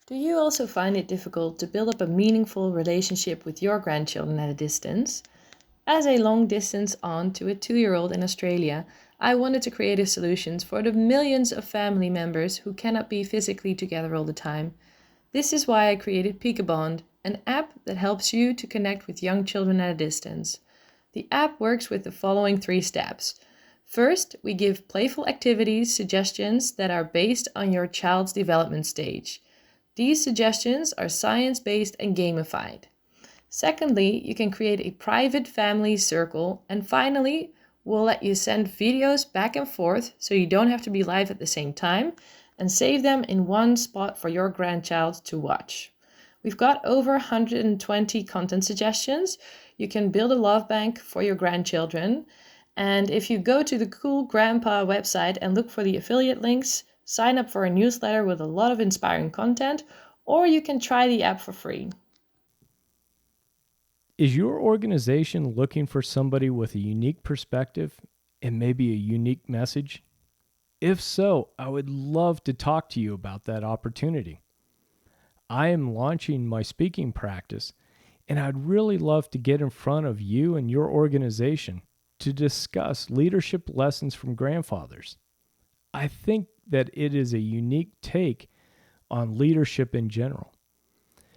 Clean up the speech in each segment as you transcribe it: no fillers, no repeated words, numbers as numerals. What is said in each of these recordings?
Do you also find it difficult to build up a meaningful relationship with your grandchildren at a distance? As a long distance aunt to a 2-year-old in Australia, I wanted to create solutions for the millions of family members who cannot be physically together all the time. This is why I created Peekabond, an app that helps you to connect with young children at a distance. The app works with the following 3 steps. First, we give playful activities suggestions that are based on your child's development stage. These suggestions are science-based and gamified. Secondly, you can create a private family circle. And finally, we'll let you send videos back and forth so you don't have to be live at the same time and save them in one spot for your grandchild to watch. We've got over 120 content suggestions. You can build a love bank for your grandchildren. And if you go to the Cool Grandpa website and look for the affiliate links, sign up for a newsletter with a lot of inspiring content, or you can try the app for free. Is your organization looking for somebody with a unique perspective and maybe a unique message? If so, I would love to talk to you about that opportunity. I am launching my speaking practice, and I'd really love to get in front of you and your organization to discuss leadership lessons from grandfathers. I think that it is a unique take on leadership in general.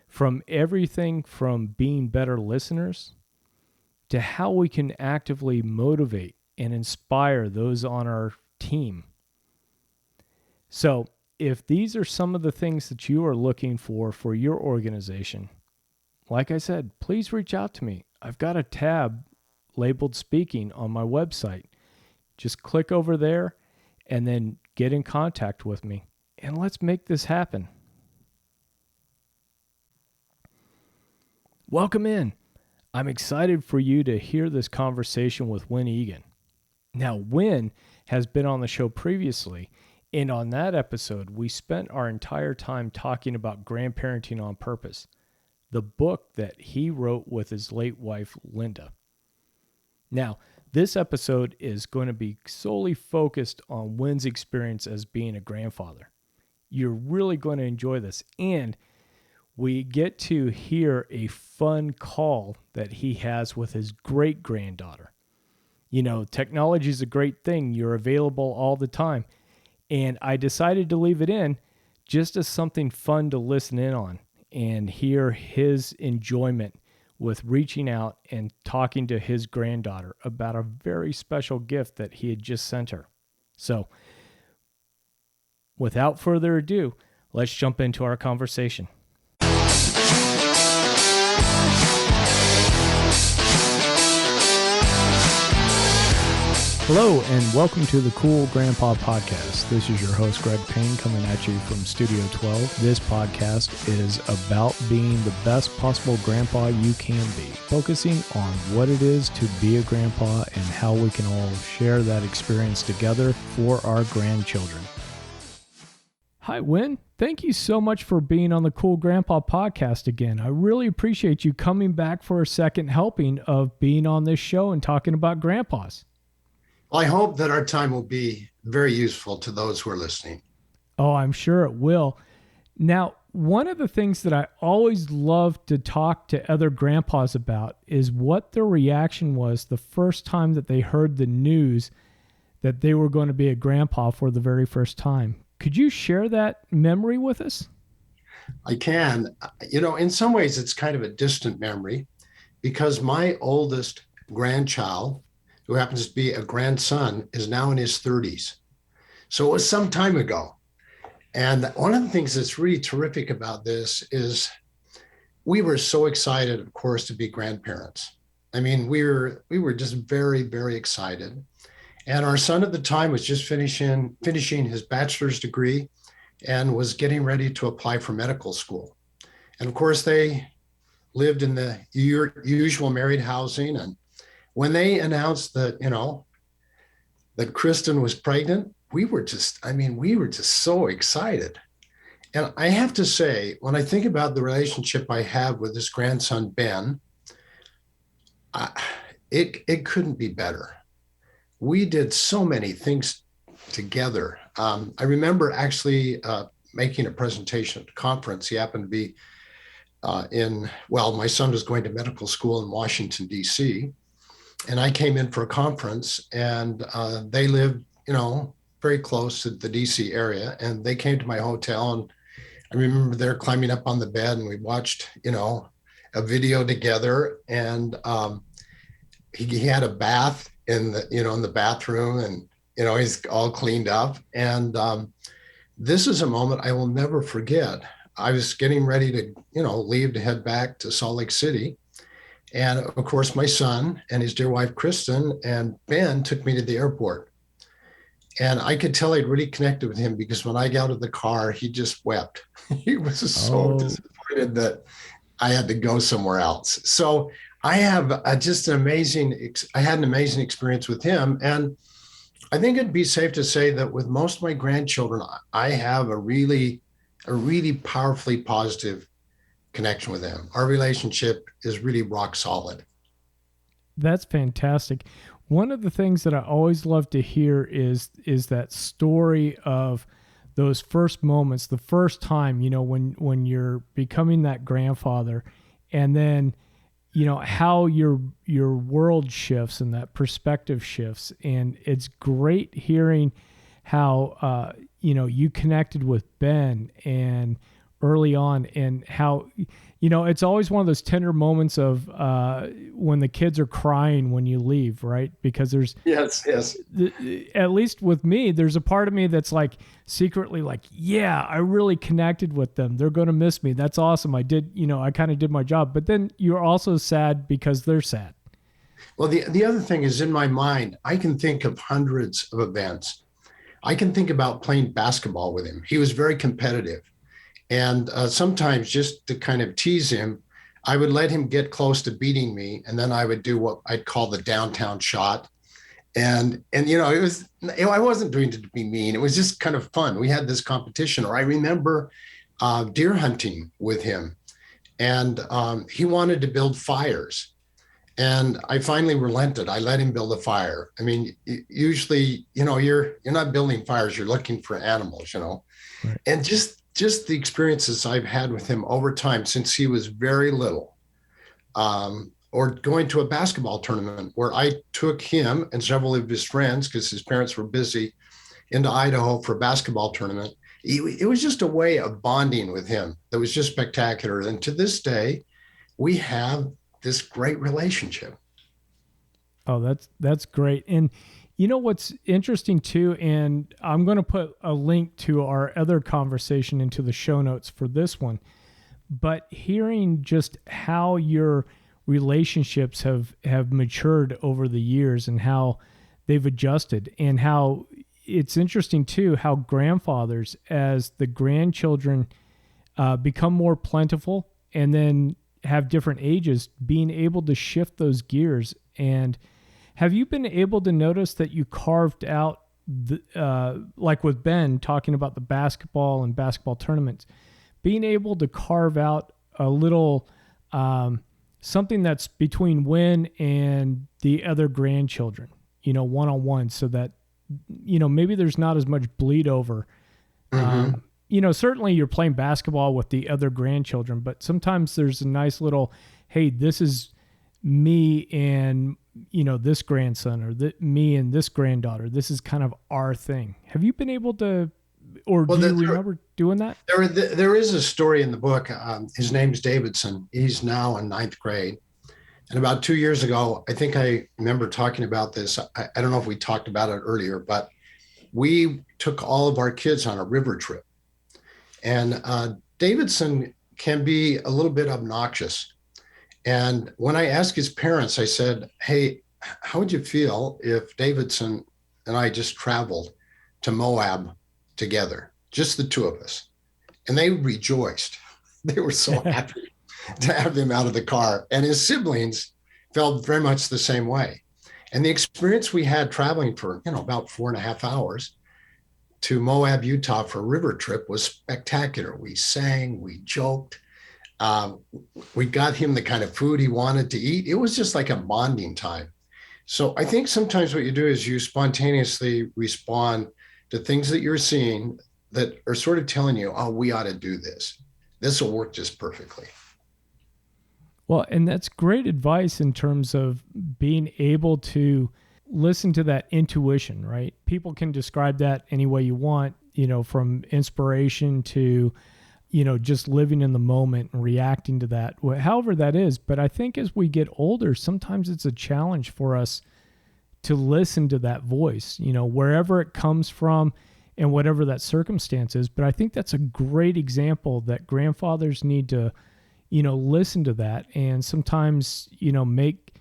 From everything from being better listeners to how we can actively motivate and inspire those on our team. So, if these are some of the things that you are looking for your organization, like I said, please reach out to me. I've got a tab labeled speaking on my website. Just click over there and then get in contact with me, and let's make this happen. Welcome in. I'm excited for you to hear this conversation with Winn Egan. Now, Winn has been on the show previously, and on that episode, we spent our entire time talking about Grandparenting on Purpose, the book that he wrote with his late wife, Linda. Now, this episode is going to be solely focused on Winn's experience as being a grandfather. You're really going to enjoy this, and we get to hear a fun call that he has with his great-granddaughter. You know, technology is a great thing. You're available all the time. And I decided to leave it in just as something fun to listen in on and hear his enjoyment with reaching out and talking to his granddaughter about a very special gift that he had just sent her. So, without further ado, let's jump into our conversation. Hello, and welcome to the Cool Grandpa Podcast. This is your host, Greg Payne, coming at you from Studio 12. This podcast is about being the best possible grandpa you can be, focusing on what it is to be a grandpa and how we can all share that experience together for our grandchildren. Hi, Winn. Thank you so much for being on the Cool Grandpa Podcast again. I really appreciate you coming back for a second helping of being on this show and talking about grandpas. Well, I hope that our time will be very useful to those who are listening. Oh, I'm sure it will. Now, one of the things that I always love to talk to other grandpas about is what their reaction was the first time that they heard the news that they were going to be a grandpa for the very first time. Could you share that memory with us? I can. You know, in some ways, it's kind of a distant memory because my oldest grandchild, who happens to be a grandson, is now in his 30s. So it was some time ago. And one of the things that's really terrific about this is we were so excited, of course, to be grandparents. I mean, we were just very, very excited. And our son at the time was just finishing his bachelor's degree and was getting ready to apply for medical school. And of course, they lived in the usual married housing. And when they announced that, that Kristen was pregnant, we were just so excited. And I have to say, when I think about the relationship I have with this grandson, Ben, it couldn't be better. We did so many things together. I remember actually making a presentation at a conference. He happened to be my son was going to medical school in Washington, D.C., and I came in for a conference, and they lived, very close to the D.C. area, and they came to my hotel, and I remember they're climbing up on the bed, and we watched, a video together, and he had a bath in the bathroom, and he's all cleaned up, and this is a moment I will never forget. I was getting ready to, leave to head back to Salt Lake City. And of course, my son and his dear wife, Kristen, and Ben took me to the airport. And I could tell I'd really connected with him, because when I got out of the car, he just wept. He was so disappointed that I had to go somewhere else. So I have I had an amazing experience with him. And I think it'd be safe to say that with most of my grandchildren, I have a really powerfully positive connection with them. Our relationship is really rock solid. That's fantastic. One of the things that I always love to hear is that story of those first moments, the first time, when you're becoming that grandfather, and then, how your world shifts and that perspective shifts. And it's great hearing how, you connected with Ben and early on, and how, it's always one of those tender moments of when the kids are crying when you leave, right? Because there's, yes, at least with me, there's a part of me that's like secretly like, yeah, I really connected with them. They're going to miss me. That's awesome. I did, I kind of did my job. But then you're also sad because they're sad. Well, the other thing is, in my mind, I can think of hundreds of events. I can think about playing basketball with him. He was very competitive. And sometimes, just to kind of tease him, I would let him get close to beating me, and then I would do what I'd call the downtown shot. And I wasn't doing it to be mean. It was just kind of fun. We had this competition. Or I remember deer hunting with him, and he wanted to build fires. And I finally relented. I let him build a fire. I mean, usually, you're not building fires. You're looking for animals, Right. And just the experiences I've had with him over time since he was very little, or going to a basketball tournament where I took him and several of his friends, because his parents were busy, into Idaho for a basketball tournament. It was just a way of bonding with him that was just spectacular. And to this day, we have this great relationship. Oh, that's great. And what's interesting too, and I'm going to put a link to our other conversation into the show notes for this one, but hearing just how your relationships have matured over the years and how they've adjusted, and how it's interesting too, how grandfathers, as the grandchildren become more plentiful and then have different ages, being able to shift those gears. And have you been able to notice that you carved out, like with Ben talking about the basketball and basketball tournaments, being able to carve out a little something that's between Winn and the other grandchildren, one-on-one, so that, maybe there's not as much bleed over. Mm-hmm. Certainly you're playing basketball with the other grandchildren, but sometimes there's a nice little, hey, this is me and, this grandson, or me and this granddaughter. This is kind of our thing. Have you been able to, or do you remember doing that? There is a story in the book. His name's Davidson. He's now in 9th grade. And about 2 years ago, I think I remember talking about this. I don't know if we talked about it earlier, but we took all of our kids on a river trip. And Davidson can be a little bit obnoxious. And when I asked his parents, I said, hey, how would you feel if Davidson and I just traveled to Moab together, just the two of us? And they rejoiced. They were so happy to have him out of the car. And his siblings felt very much the same way. And the experience we had traveling for, about 4.5 hours to Moab, Utah for a river trip was spectacular. We sang, we joked. We got him the kind of food he wanted to eat. It was just like a bonding time. So I think sometimes what you do is you spontaneously respond to things that you're seeing that are sort of telling you, oh, we ought to do this. This will work just perfectly. Well, and that's great advice in terms of being able to listen to that intuition, right? People can describe that any way you want, from inspiration to, just living in the moment and reacting to that, however that is. But I think as we get older, sometimes it's a challenge for us to listen to that voice, wherever it comes from and whatever that circumstance is. But I think that's a great example that grandfathers need to, listen to that and sometimes, make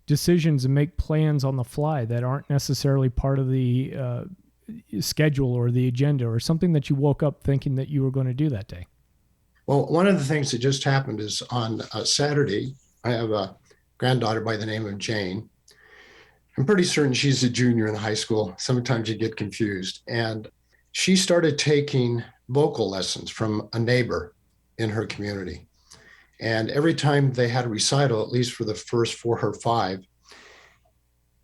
decisions and make plans on the fly that aren't necessarily part of the schedule or the agenda or something that you woke up thinking that you were going to do that day. Well, one of the things that just happened is on Saturday, I have a granddaughter by the name of Jane. I'm pretty certain she's a junior in high school. Sometimes you get confused. And she started taking vocal lessons from a neighbor in her community. And every time they had a recital, at least for the first 4 or 5,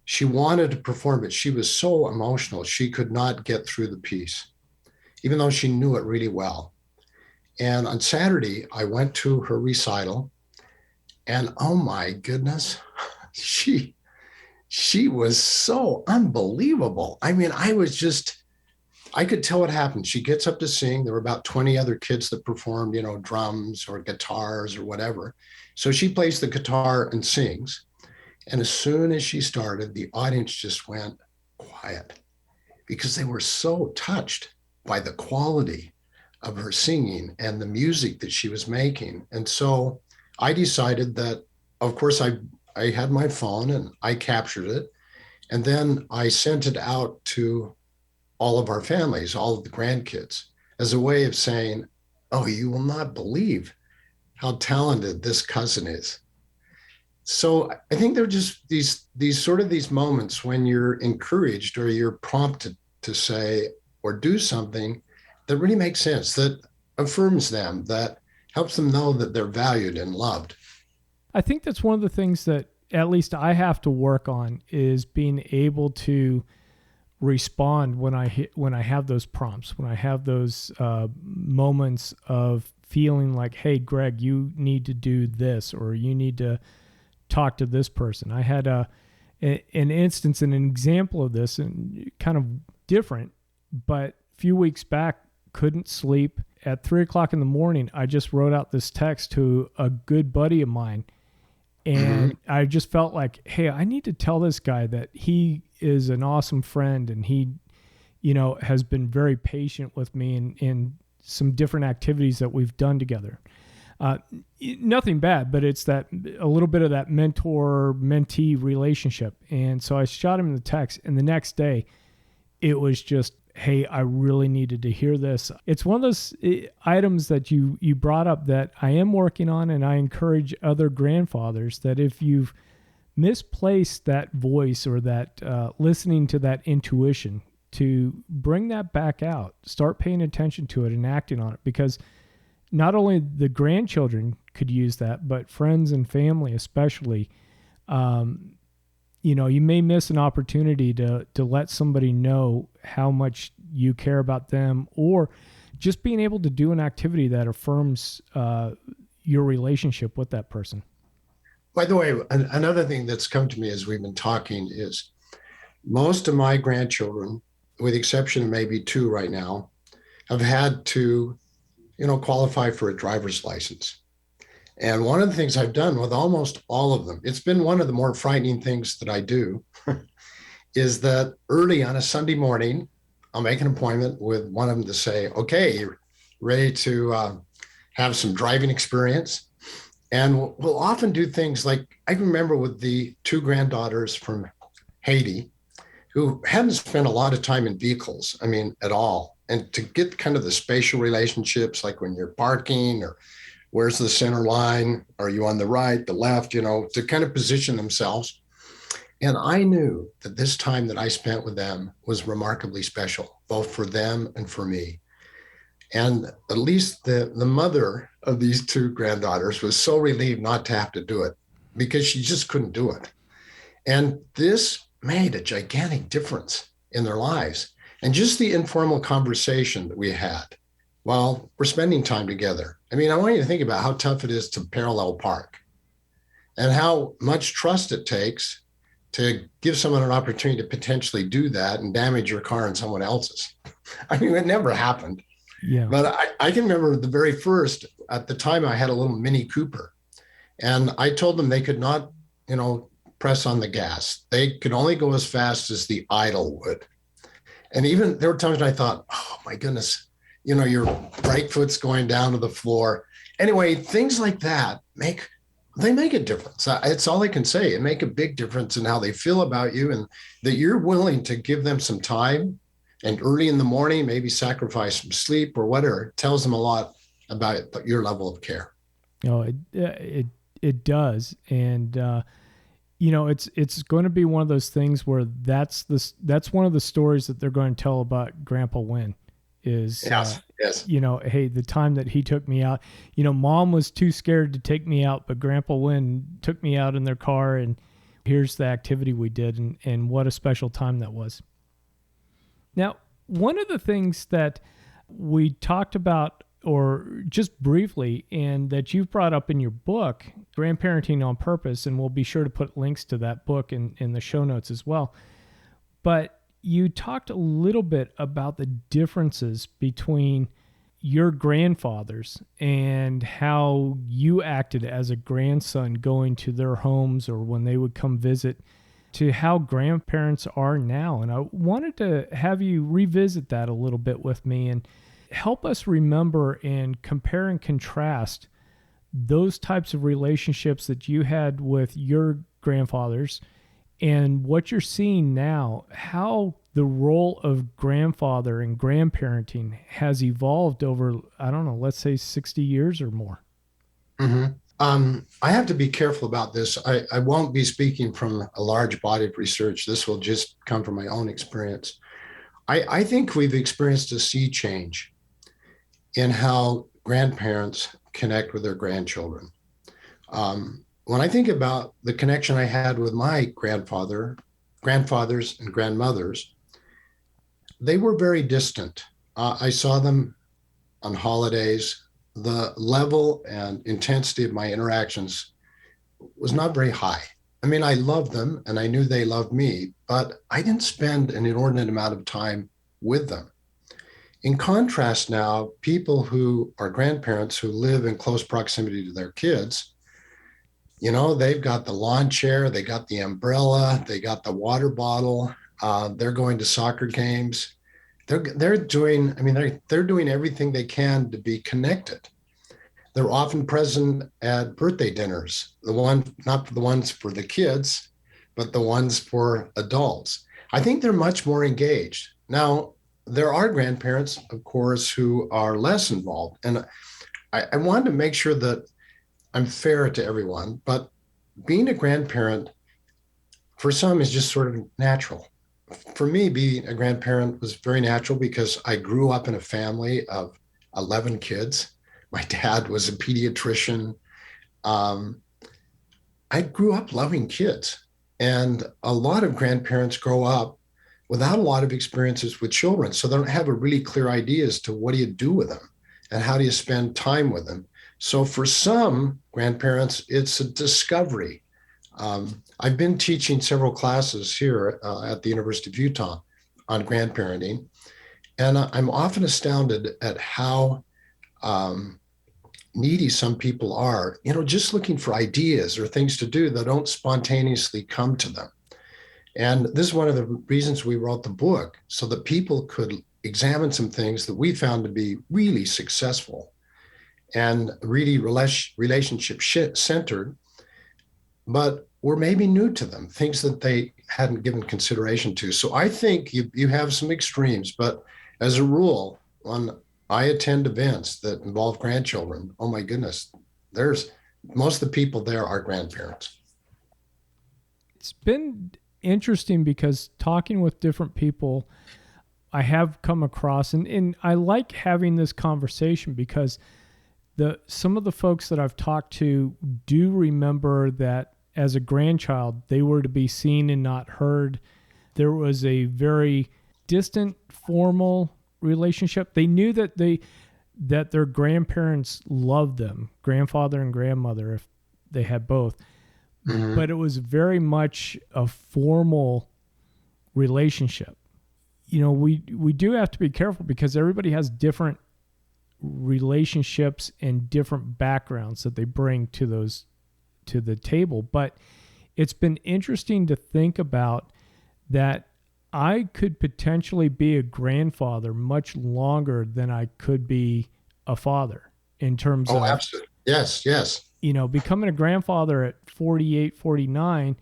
she wanted to perform it. She was so emotional, she could not get through the piece, even though she knew it really well. And on Saturday, I went to her recital, and oh my goodness, she was so unbelievable. I mean, I could tell what happened. She gets up to sing. There were about 20 other kids that performed, drums or guitars or whatever. So she plays the guitar and sings. And as soon as she started, the audience just went quiet because they were so touched by the quality of her singing and the music that she was making. And so I decided that, of course, I had my phone and I captured it. And then I sent it out to all of our families, all of the grandkids, as a way of saying, oh, you will not believe how talented this cousin is. So I think there are just these moments when you're encouraged or you're prompted to say or do something that really makes sense, that affirms them, that helps them know that they're valued and loved. I think that's one of the things that at least I have to work on is being able to respond when I have those prompts, when I have those moments of feeling like, hey, Greg, you need to do this, or you need to talk to this person. I had an instance and an example of this, and kind of different, but a few weeks back, couldn't sleep. At 3:00 in the morning, I just wrote out this text to a good buddy of mine. And I just felt like, hey, I need to tell this guy that he is an awesome friend, and he, has been very patient with me in some different activities that we've done together. Nothing bad, but it's that a little bit of that mentor-mentee relationship. And so I shot him the text, and the next day it was just, hey, I really needed to hear this. It's one of those items that you brought up that I am working on, and I encourage other grandfathers that if you've misplaced that voice or that listening to that intuition, to bring that back out, start paying attention to it and acting on it, because not only the grandchildren could use that, but friends and family especially. You may miss an opportunity to let somebody know how much you care about them, or just being able to do an activity that affirms your relationship with that person. By the way, another thing that's come to me as we've been talking is most of my grandchildren, with the exception of maybe 2 right now, have had to, qualify for a driver's license. And one of the things I've done with almost all of them, it's been one of the more frightening things that I do, is that early on a Sunday morning, I'll make an appointment with one of them to say, okay, you're ready to have some driving experience. And we'll often do things like, I remember with the 2 granddaughters from Haiti, who hadn't spent a lot of time in vehicles, at all. And to get kind of the spatial relationships, like when you're parking or where's the center line? Are you on the right, the left, to kind of position themselves. And I knew that this time that I spent with them was remarkably special, both for them and for me. And at least the mother of these 2 granddaughters was so relieved not to have to do it, because she just couldn't do it. And this made a gigantic difference in their lives. And just the informal conversation that we had while we're spending time together. I mean, I want you to think about how tough it is to parallel park and how much trust it takes to give someone an opportunity to potentially do that and damage your car and someone else's. I mean, it never happened. Yeah. But I can remember the very first, at the time I had a little Mini Cooper, and I told them they could not, press on the gas. They could only go as fast as the idle would. And even there were times when I thought, oh my goodness, your right foot's going down to the floor. Anyway, things like that make a difference. It's all I can say. It make a big difference in how they feel about you, and that you're willing to give them some time, and early in the morning, maybe sacrifice some sleep or whatever. It tells them a lot about your level of care. It does. And, it's going to be one of those things where that's one of the stories that they're going to tell about Grandpa Winn is, yes. Hey, the time that he took me out, Mom was too scared to take me out, but Grandpa Winn took me out in their car, and here's the activity we did, and what a special time that was. Now, one of the things that we talked about, or just briefly, and that you've brought up in your book, Grandparenting on Purpose, and we'll be sure to put links to that book in the show notes as well. But you talked a little bit about the differences between your grandfathers and how you acted as a grandson going to their homes or when they would come visit, to how grandparents are now. And I wanted to have you revisit that a little bit with me and help us remember and compare and contrast those types of relationships that you had with your grandfathers and what you're seeing now, how the role of grandfather and grandparenting has evolved over, I don't know, let's say 60 years or more. Mm-hmm. I have to be careful about this. I won't be speaking from a large body of research. This will just come from my own experience. I think we've experienced a sea change in how grandparents connect with their grandchildren. When I think about the connection I had with my grandfathers and grandmothers, they were very distant. I saw them on holidays. The level and intensity of my interactions was not very high. I mean, I loved them and I knew they loved me, but I didn't spend an inordinate amount of time with them. In contrast now, people who are grandparents who live in close proximity to their kids, they've got the lawn chair, they got the umbrella, they got the water bottle, they're going to soccer games. They're doing everything they can to be connected. They're often present at birthday dinners, not the ones for the kids, but the ones for adults. I think they're much more engaged. Now, there are grandparents, of course, who are less involved. And I wanted to make sure that I'm fair to everyone, but being a grandparent for some is just sort of natural. For me, being a grandparent was very natural because I grew up in a family of 11 kids. My dad was a pediatrician. I grew up loving kids. And a lot of grandparents grow up without a lot of experiences with children. So they don't have a really clear idea as to what do you do with them and how do you spend time with them. So for some grandparents, it's a discovery. I've been teaching several classes here at the University of Utah on grandparenting, and I'm often astounded at how needy some people are, just looking for ideas or things to do that don't spontaneously come to them. And this is one of the reasons we wrote the book, so that people could examine some things that we found to be really successful and really relationship centered, but were maybe new to them, things that they hadn't given consideration to. So I think you have some extremes, but as a rule, when I attend events that involve grandchildren, oh my goodness, most of the people there are grandparents. It's been interesting because talking with different people, I have come across, and I like having this conversation because some of the folks that I've talked to do remember that as a grandchild, they were to be seen and not heard. There was a very distant, formal relationship. They knew that their grandparents loved them, grandfather and grandmother, if they had both. Mhm. But it was very much a formal relationship. We do have to be careful because everybody has different relationships and different backgrounds that they bring to the table. But it's been interesting to think about that I could potentially be a grandfather much longer than I could be a father in terms Oh, of, absolutely. Yes, yes. becoming a grandfather at 48, 49.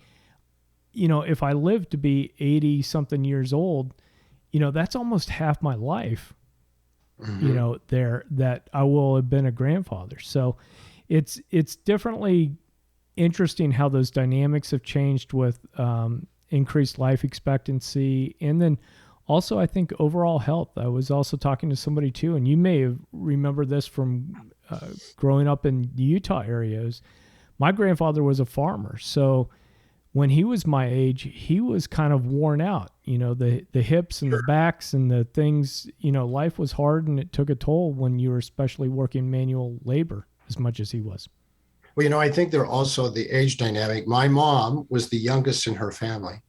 If I live to be 80 something years old, that's almost half my life, Mhm. there that I will have been a grandfather. So it's definitely interesting how those dynamics have changed with increased life expectancy. And then also, I think overall health. I was also talking to somebody too, and you may have remembered this from growing up in the Utah areas. My grandfather was a farmer. So when he was my age, he was kind of worn out. The hips and the Sure. backs and the things, life was hard and it took a toll when you were especially working manual labor as much as he was. Well, I think there also the age dynamic. My mom was the youngest in her family.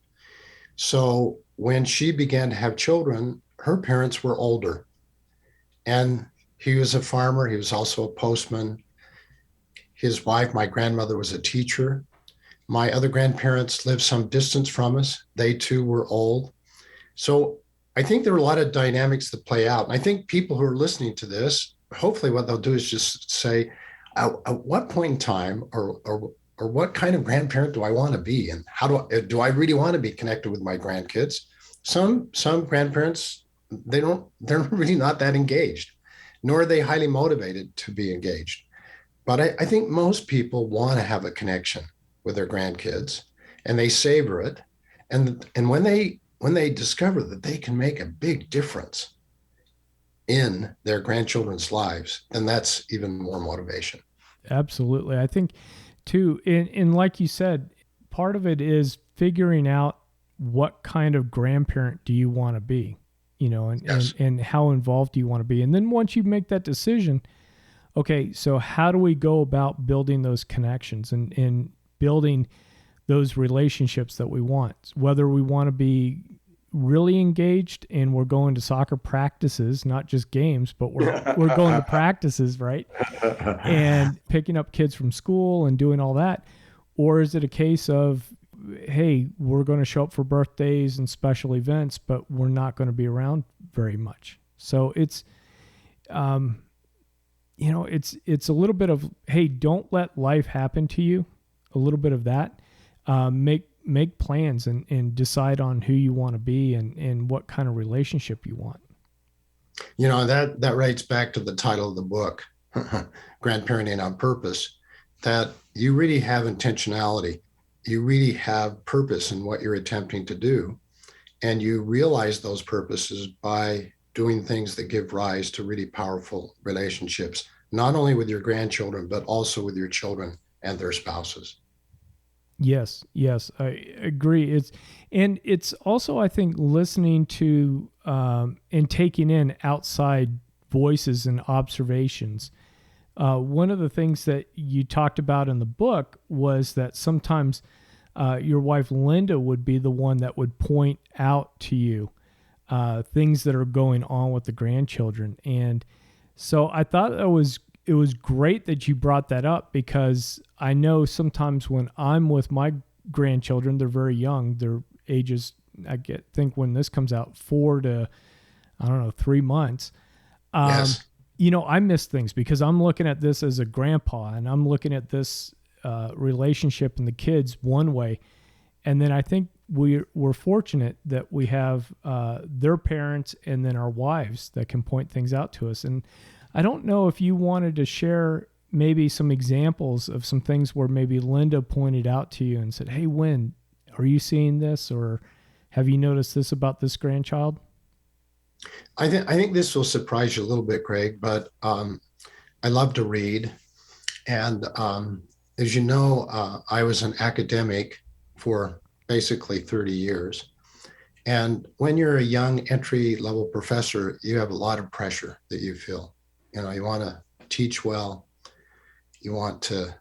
So when she began to have children, her parents were older. And he was a farmer. He was also a postman. His wife, my grandmother, was a teacher. My other grandparents lived some distance from us. They too were old. So I think there are a lot of dynamics that play out. And I think people who are listening to this, hopefully what they'll do is just say, at what point in time or what kind of grandparent do I want to be? And how do I really want to be connected with my grandkids? Some grandparents, they're really not that engaged, nor are they highly motivated to be engaged. But I think most people want to have a connection with their grandkids and they savor it. And when they discover that they can make a big difference in their grandchildren's lives, then that's even more motivation. Absolutely. I think too, and like you said, part of it is figuring out what kind of grandparent do you want to be, and, Yes. and how involved do you want to be? And then once you make that decision, okay, so how do we go about building those connections and building those relationships that we want? Whether we want to be really engaged and we're going to soccer practices, not just games, but we're going to practices, right? And picking up kids from school and doing all that. Or is it a case of, hey, we're going to show up for birthdays and special events, but we're not going to be around very much? So it's it's a little bit of, hey, don't let life happen to you. A little bit of that. Make plans and decide on who you want to be and what kind of relationship you want. That writes back to the title of the book, Grandparenting on Purpose, that you really have intentionality. You really have purpose in what you're attempting to do. And you realize those purposes by doing things that give rise to really powerful relationships, not only with your grandchildren, but also with your children and their spouses. Yes, I agree. It's also, I think, listening to and taking in outside voices and observations. One of the things that you talked about in the book was that sometimes your wife Linda would be the one that would point out to you things that are going on with the grandchildren, and so I thought it was great that you brought that up, because I know sometimes when I'm with my grandchildren, they're very young. Their ages, think when this comes out, 4 to, I don't know, 3 months. Yes. I miss things because I'm looking at this as a grandpa and I'm looking at this relationship and the kids one way. And then I think we're fortunate that we have their parents and then our wives that can point things out to us. And I don't know if you wanted to share maybe some examples of some things where maybe Linda pointed out to you and said, hey, Winn, are you seeing this? Or have you noticed this about this grandchild? I think this will surprise you a little bit, Craig, but I love to read. And as you know, I was an academic for basically 30 years. And when you're a young entry level professor, you have a lot of pressure that you feel. You want to teach well, you want to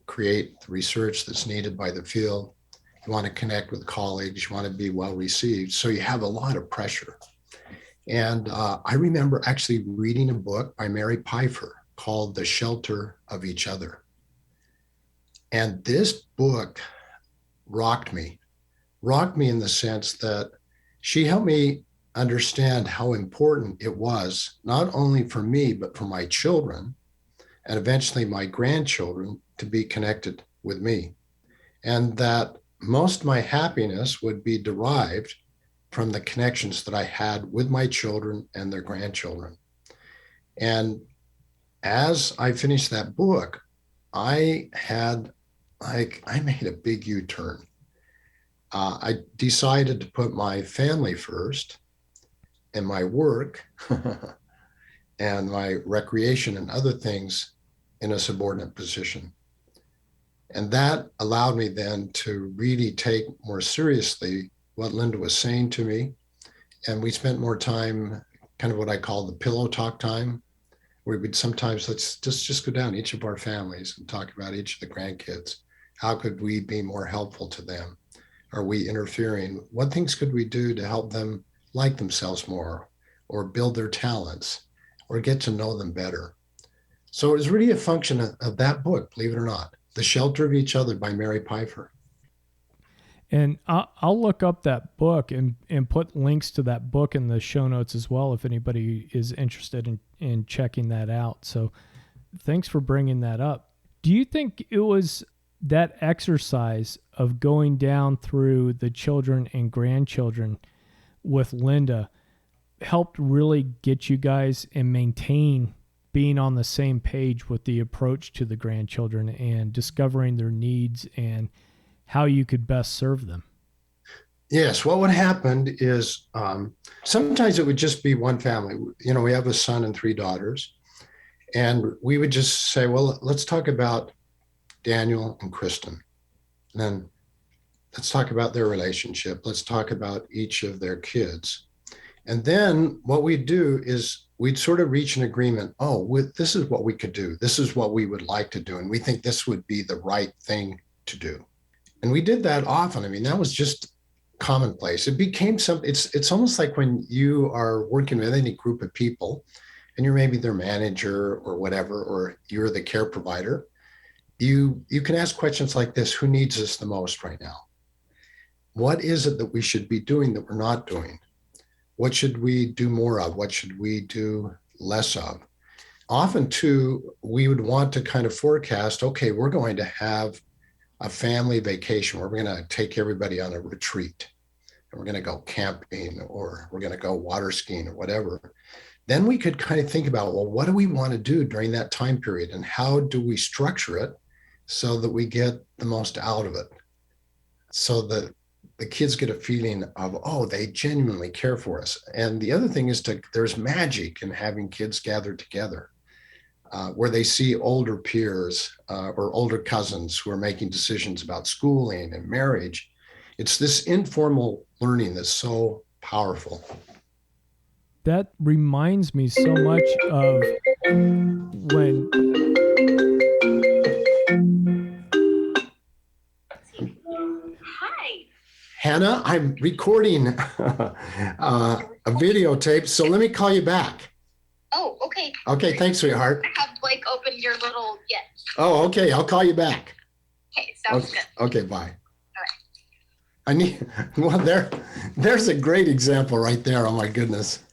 create the research that's needed by the field, you want to connect with colleagues, you want to be well received. So you have a lot of pressure. And I remember actually reading a book by Mary Pfeiffer called The Shelter of Each Other. And this book rocked me in the sense that she helped me understand how important it was, not only for me, but for my children and eventually my grandchildren, to be connected with me. And that most of my happiness would be derived from the connections that I had with my children and their grandchildren. And as I finished that book, I made a big U-turn. I decided to put my family first and my work and my recreation and other things in a subordinate position. And that allowed me then to really take more seriously what Linda was saying to me. And we spent more time, kind of what I call the pillow talk time, where we'd sometimes let's just go down each of our families and talk about each of the grandkids. How could we be more helpful to them? Are we interfering? What things could we do to help them like themselves more, or build their talents, or get to know them better? So it was really a function of that book, believe it or not, The Shelter of Each Other by Mary Pfeiffer. And I'll look up that book and put links to that book in the show notes as well, if anybody is interested in checking that out. So thanks for bringing that up. Do you think it was that exercise of going down through the children and grandchildren with Linda helped really get you guys and maintain being on the same page with the approach to the grandchildren and discovering their needs and how you could best serve them? Yes, what would happen is sometimes it would just be one family. We have a son and 3 daughters, and we would just say, well, let's talk about Daniel and Kristen. And then let's talk about their relationship. Let's talk about each of their kids. And then what we'd do is we'd sort of reach an agreement. This is what we could do. This is what we would like to do. And we think this would be the right thing to do. And we did that often. I mean, that was just commonplace. It became something, it's almost like when you are working with any group of people and you're maybe their manager or whatever, or you're the care provider, you can ask questions like this: who needs us the most right now? What is it that we should be doing that we're not doing? What should we do more of? What should we do less of? Often too, we would want to kind of forecast, okay, we're going to have a family vacation where we're going to take everybody on a retreat, and we're going to go camping, or we're going to go water skiing or whatever. Then we could kind of think about, well, what do we want to do during that time period, and how do we structure it so that we get the most out of it, so that the kids get a feeling of, they genuinely care for us. And the other thing is there's magic in having kids gather together, where they see older peers or older cousins who are making decisions about schooling and marriage. It's this informal learning that's so powerful. That reminds me so much of when... Hi. Hannah, I'm recording a videotape, so let me call you back. Oh, okay. Okay, thanks, sweetheart. I have opened your little Oh, okay, I'll call you back. Okay, sounds good. Okay, bye. All right. There's a great example right there. Oh my goodness.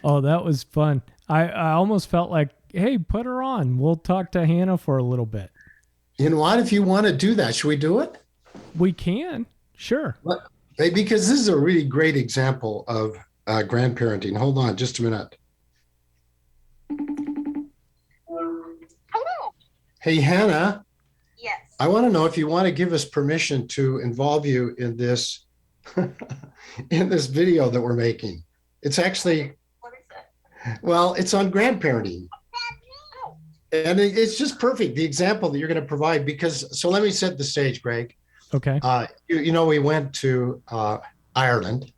Oh, that was fun. I almost felt like, hey, put her on. We'll talk to Hannah for a little bit. You know what? If you want to do that, should we do it? We can. Sure. Because this is a really great example of grandparenting. Hold on just a minute. Hello. Hey, Hannah. Yes. I want to know if you want to give us permission to involve you in this in this video that we're making. It's actually, what is it? Well, it's on grandparenting. And it's just perfect, the example that you're going to provide, so let me set the stage, Greg. Okay. We went to Ireland,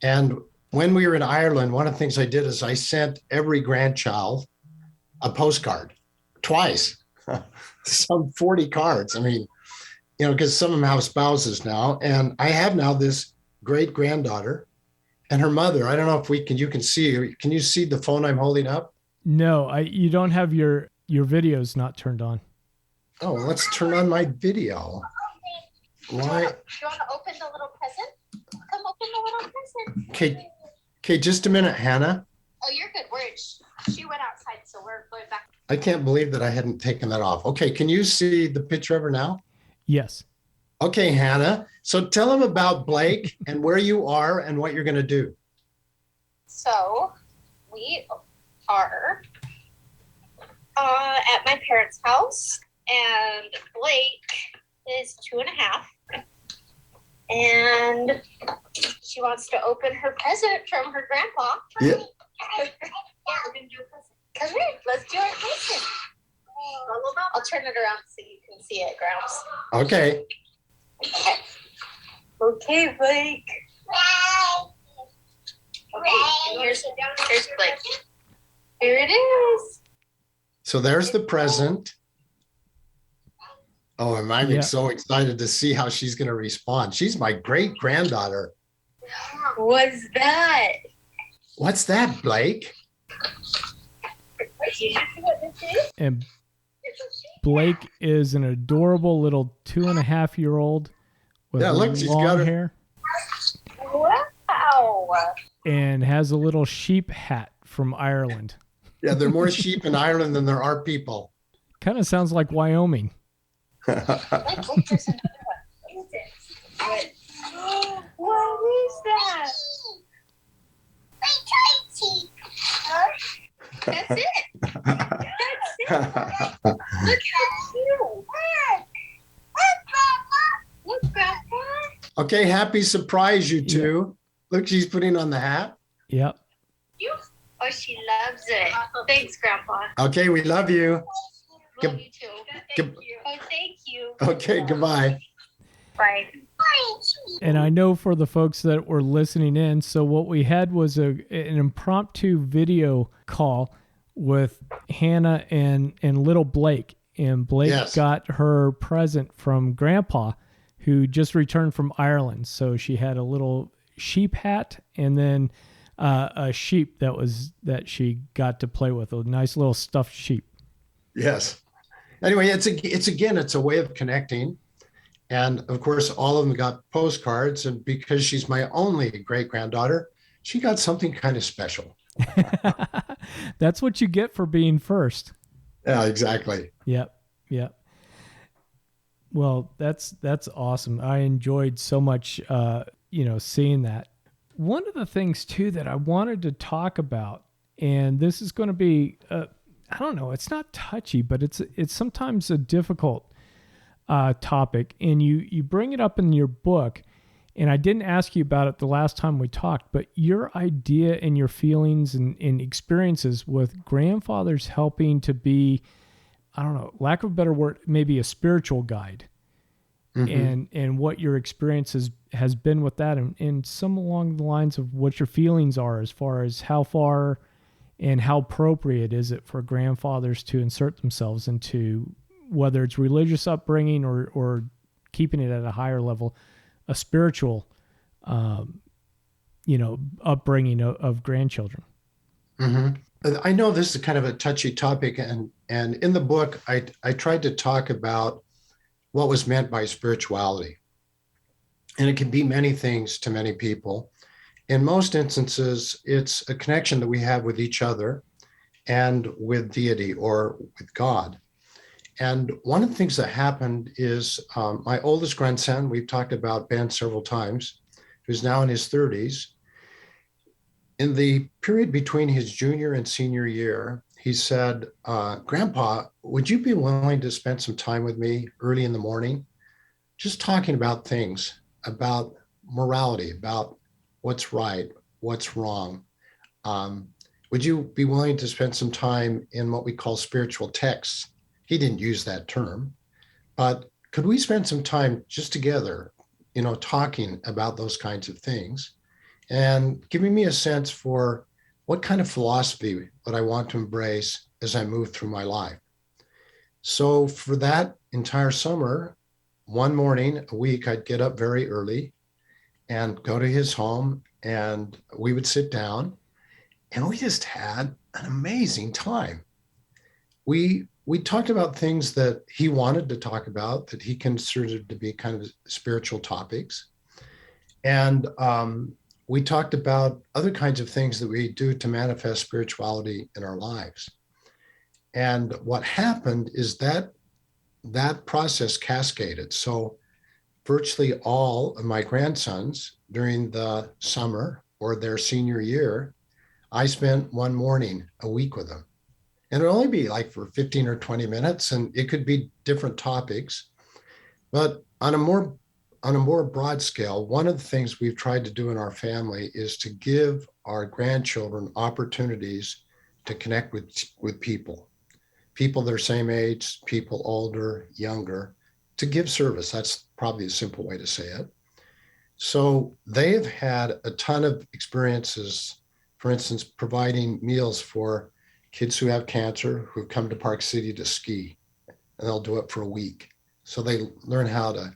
And when we were in Ireland, one of the things I did is I sent every grandchild a postcard twice, some 40 cards. I mean, because some of them have spouses now. And I have now this great granddaughter and her mother. I don't know if you can see, can you see the phone I'm holding up? No, you don't have your videos not turned on. Oh, let's turn on my video. Why? Do you want to open the little present? Come open the little present. Okay, just a minute, Hannah. Oh, you're good. She went outside, so we're going back. I can't believe that I hadn't taken that off. Okay, can you see the picture of her now? Yes. Okay, Hannah. So tell them about Blake and where you are and what you're going to do. So we are at my parents' house, and Blake is 2.5. And she wants to open her present from her grandpa. Yeah. We're going to do a present. Come here, let's do our present. I'll turn it around so you can see it, Gramps. Okay. Okay, Blake. Okay, and here's Blake. Here it is. So there's the present. Oh, and I'm so excited to see how she's going to respond. She's my great granddaughter. What's that? What's that, Blake? And Blake is an adorable little 2.5-year-old with she's long got her hair. Wow. And has a little sheep hat from Ireland. Yeah, there are more sheep in Ireland than there are people. Kind of sounds like Wyoming. There's another one. What is it? What is that? That's it. That's it. Look how cute. Look, Grandpa. Okay, happy surprise, you two. Look, she's putting on the hat. Yep. Oh, she loves it. Thanks, Grandpa. Okay, we love you. Love you too. Thank you. Oh, thank you. Okay, goodbye. Bye. And I know for the folks that were listening in, so what we had was an impromptu video call with Hannah and little Blake. And Blake got her present from Grandpa, who just returned from Ireland. So she had a little sheep hat and then a sheep that she got to play with, a nice little stuffed sheep. Yes. Anyway, it's a way of connecting. And of course, all of them got postcards. And because she's my only great granddaughter, she got something kind of special. That's what you get for being first. Yeah, exactly. Yep. Well, that's awesome. I enjoyed so much, seeing that. One of the things too that I wanted to talk about, and this is going to be, I don't know, it's not touchy, but it's sometimes a difficult topic, and you bring it up in your book, and I didn't ask you about it the last time we talked, but your idea and your feelings and experiences with grandfathers helping to be, I don't know, lack of a better word, maybe a spiritual guide, and what your experience has been with that, and some along the lines of what your feelings are as far as how far and how appropriate is it for grandfathers to insert themselves into, whether it's religious upbringing or keeping it at a higher level, a spiritual, upbringing of grandchildren. Mm-hmm. I know this is kind of a touchy topic, and in the book, I tried to talk about what was meant by spirituality. And it can be many things to many people. In most instances, it's a connection that we have with each other and with deity or with God. And one of the things that happened is my oldest grandson, we've talked about Ben several times, who's now in his 30s. In the period between his junior and senior year, he said, Grandpa, would you be willing to spend some time with me early in the morning? Just talking about things, about morality, about what's right, what's wrong. Would you be willing to spend some time in what we call spiritual texts? He didn't use that term, but could we spend some time just together, talking about those kinds of things? and giving me a sense for what kind of philosophy would I want to embrace as I move through my life. So for that entire summer, one morning a week, I'd get up very early and go to his home, and we would sit down, and we just had an amazing time. We talked about things that he wanted to talk about, that he considered to be kind of spiritual topics. And we talked about other kinds of things that we do to manifest spirituality in our lives. And what happened is that that process cascaded. So virtually all of my grandsons during the summer or their senior year, I spent one morning a week with them. And it'd only be like for 15 or 20 minutes, and it could be different topics. But on a more broad scale, one of the things we've tried to do in our family is to give our grandchildren opportunities to connect with people their same age, people older, younger, to give service. That's probably a simple way to say it. So they've had a ton of experiences, for instance, providing meals for kids who have cancer who've come to Park City to ski, and they'll do it for a week. So they learn how to,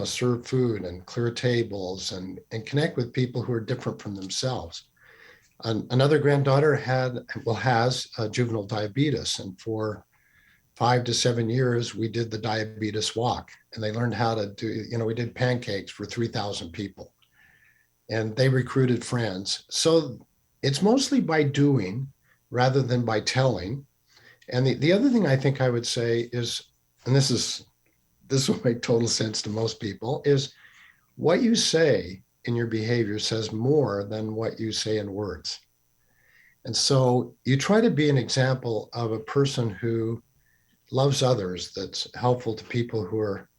serve food and clear tables and connect with people who are different from themselves. Another granddaughter has juvenile diabetes, and for 5 to 7 years, we did the diabetes walk, and they learned how to do, we did pancakes for 3,000 people, and they recruited friends. So it's mostly by doing rather than by telling. And the other thing I think I would say is, and this will make total sense to most people, is what you say in your behavior says more than what you say in words. And so you try to be an example of a person who loves others, that's helpful to people who are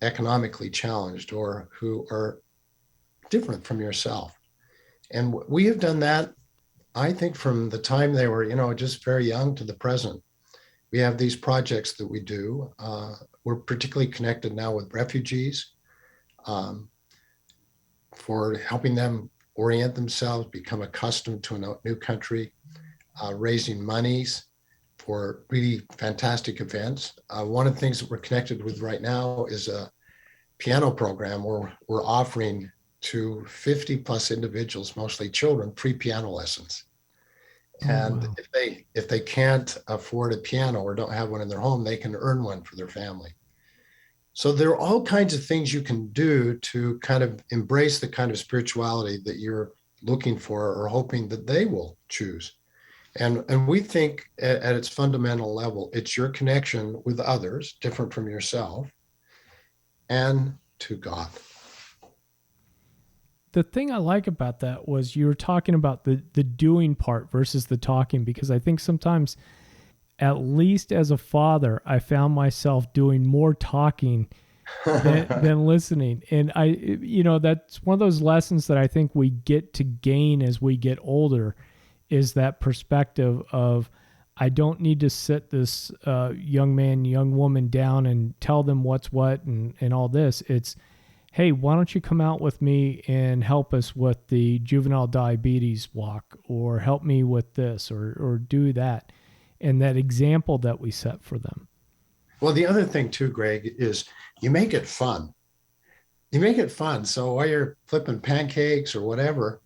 economically challenged or who are different from yourself. And we have done that, I think, from the time they were, just very young to the present. We have these projects that we do. We're particularly connected now with refugees, for helping them orient themselves, become accustomed to a new country, raising monies for really fantastic events. One of the things that we're connected with right now is a piano program where we're offering to 50 plus individuals, mostly children, free piano lessons. And wow. if they can't afford a piano or don't have one in their home, they can earn one for their family. So there are all kinds of things you can do to kind of embrace the kind of spirituality that you're looking for or hoping that they will choose. And we think at its fundamental level, it's your connection with others, different from yourself, and to God. The thing I like about that was you were talking about the doing part versus the talking, because I think sometimes, at least as a father, I found myself doing more talking than listening. And that's one of those lessons that I think we get to gain as we get older, is that perspective of, I don't need to sit this young man, young woman down and tell them what's what and all this. It's, hey, why don't you come out with me and help us with the juvenile diabetes walk, or help me with this, or do that. And that example that we set for them. Well, the other thing too, Greg, is you make it fun. You make it fun. So while you're flipping pancakes or whatever,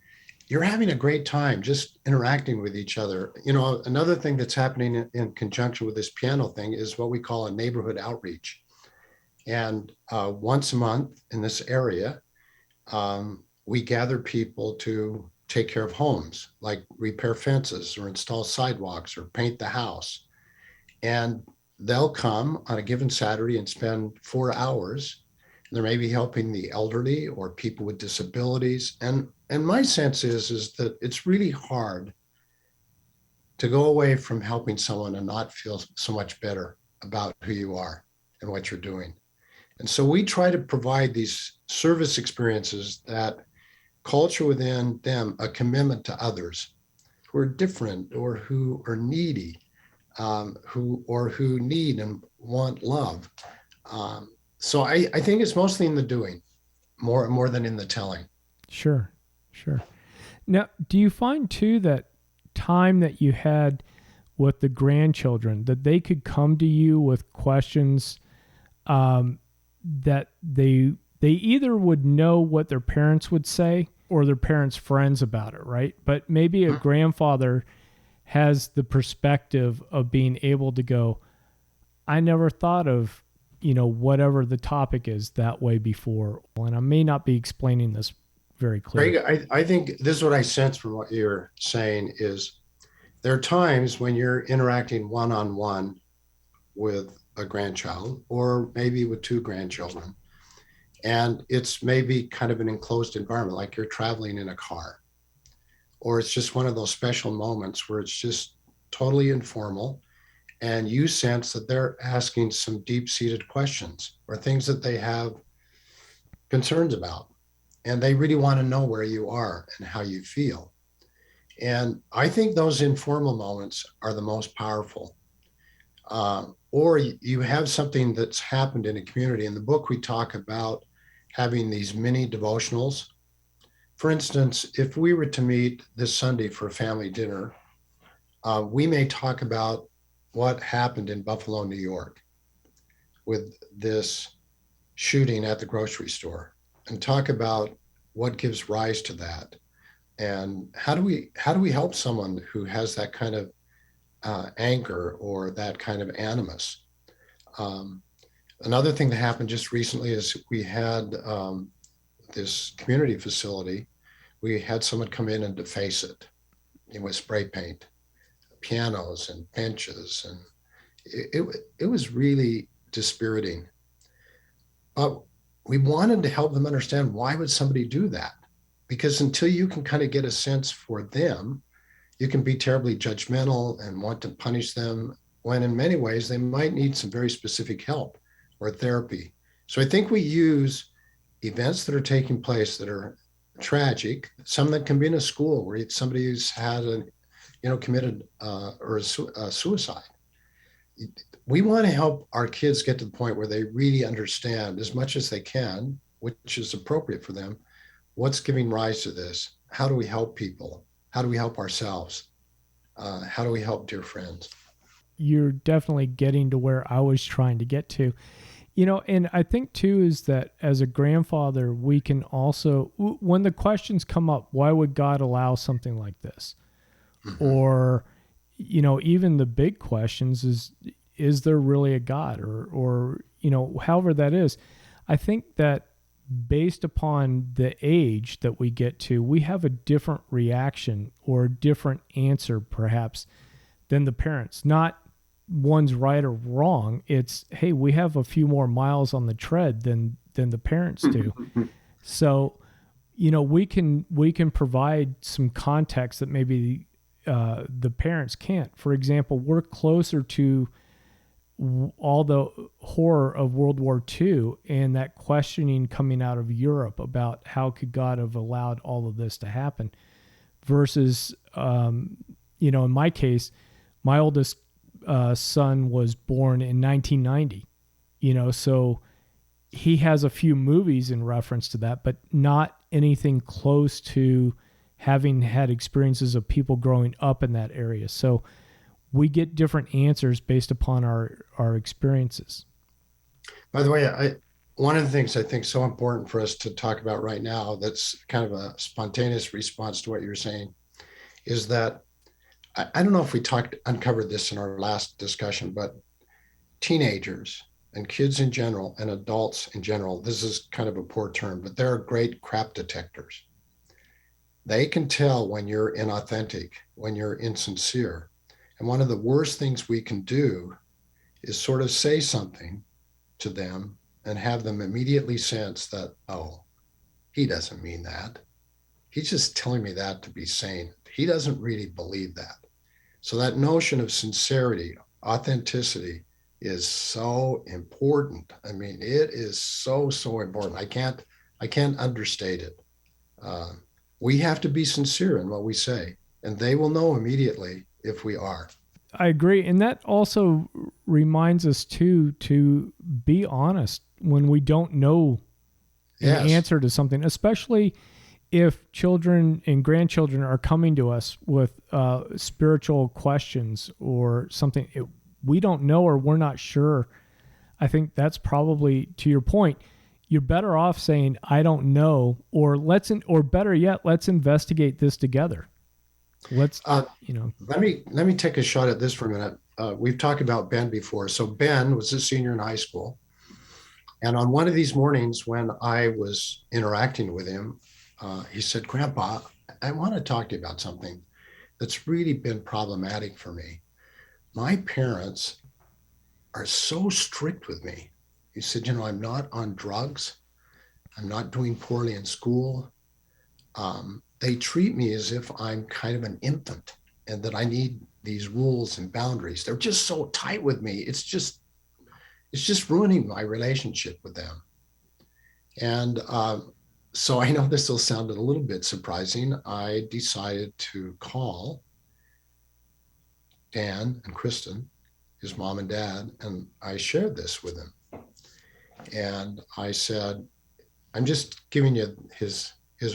you're having a great time just interacting with each other. Another thing that's happening in conjunction with this piano thing is what we call a neighborhood outreach. And once a month in this area, we gather people to take care of homes, like repair fences or install sidewalks or paint the house. And they'll come on a given Saturday and spend 4 hours. They're maybe helping the elderly or people with disabilities. And my sense is that it's really hard to go away from helping someone and not feel so much better about who you are and what you're doing. And so we try to provide these service experiences that culture within them a commitment to others who are different or who are needy, who need and want love. So I think it's mostly in the doing, more than in the telling. Sure. Now, do you find too that time that you had with the grandchildren, that they could come to you with questions that they either would know what their parents would say or their parents' friends about it, right? But maybe a grandfather has the perspective of being able to go, I never thought of, whatever the topic is that way before. And I may not be explaining this very clearly. Craig, I think this is what I sense from what you're saying is there are times when you're interacting one-on-one with a grandchild or maybe with two grandchildren. And it's maybe kind of an enclosed environment, like you're traveling in a car, or it's just one of those special moments where it's just totally informal. And you sense that they're asking some deep-seated questions or things that they have concerns about. And they really want to know where you are and how you feel. And I think those informal moments are the most powerful. Or you have something that's happened in a community. In the book, we talk about having these mini devotionals. For instance, if we were to meet this Sunday for a family dinner, we may talk about what happened in Buffalo, New York with this shooting at the grocery store and talk about what gives rise to that. And how do we help someone who has that kind of anger or that kind of animus? Another thing that happened just recently is we had this community facility. We had someone come in and deface it with spray paint, pianos and benches, and it was really dispiriting. But we wanted to help them understand, why would somebody do that? Because until you can kind of get a sense for them, you can be terribly judgmental and want to punish them, when in many ways they might need some very specific help or therapy. So I think we use events that are taking place that are tragic, some that can be in a school where somebody who's had committed a suicide. We want to help our kids get to the point where they really understand as much as they can, which is appropriate for them, what's giving rise to this. How do we help people? How do we help ourselves? How do we help dear friends? You're definitely getting to where I was trying to get to. And I think too is that as a grandfather, we can also, when the questions come up, why would God allow something like this? Mm-hmm. Or, even the big questions is there really a God? Or however that is. I think that based upon the age that we get to, we have a different reaction or a different answer perhaps than the parents. Not one's right or wrong. It's, hey, we have a few more miles on the tread than the parents do. So, we can provide some context that maybe the parents can't. For example, we're closer to all the horror of World War II and that questioning coming out of Europe about how could God have allowed all of this to happen versus, in my case, my oldest son was born in 1990, so he has a few movies in reference to that, but not anything close to having had experiences of people growing up in that area. So we get different answers based upon our experiences. By the way, one of the things I think so important for us to talk about right now, that's kind of a spontaneous response to what you're saying, is that I don't know if we uncovered this in our last discussion, but teenagers and kids in general and adults in general, this is kind of a poor term, but they're great crap detectors. They can tell when you're inauthentic, when you're insincere. And one of the worst things we can do is sort of say something to them and have them immediately sense that, oh, he doesn't mean that. He's just telling me that to be sane. He doesn't really believe that. So that notion of sincerity, authenticity is so important. I mean, it is so important. I can't understate it. We have to be sincere in what we say, and they will know immediately if we are. I agree. And that also reminds us too, to be honest when we don't know the answer to something, especially if children and grandchildren are coming to us with spiritual questions or something we don't know or we're not sure, I think that's probably, to your point, you're better off saying, I don't know, or or better yet, let's investigate this together. Let's, Let me take a shot at this for a minute. We've talked about Ben before. So Ben was a senior in high school. And on one of these mornings when I was interacting with him, he said, Grandpa, I want to talk to you about something that's really been problematic for me. My parents are so strict with me. He said, I'm not on drugs. I'm not doing poorly in school. They treat me as if I'm kind of an infant and that I need these rules and boundaries. They're just so tight with me. It's just ruining my relationship with them. And so I know this will sound a little bit surprising. I decided to call Dan and Kristen, his mom and dad, and I shared this with him. And I said, I'm just giving you his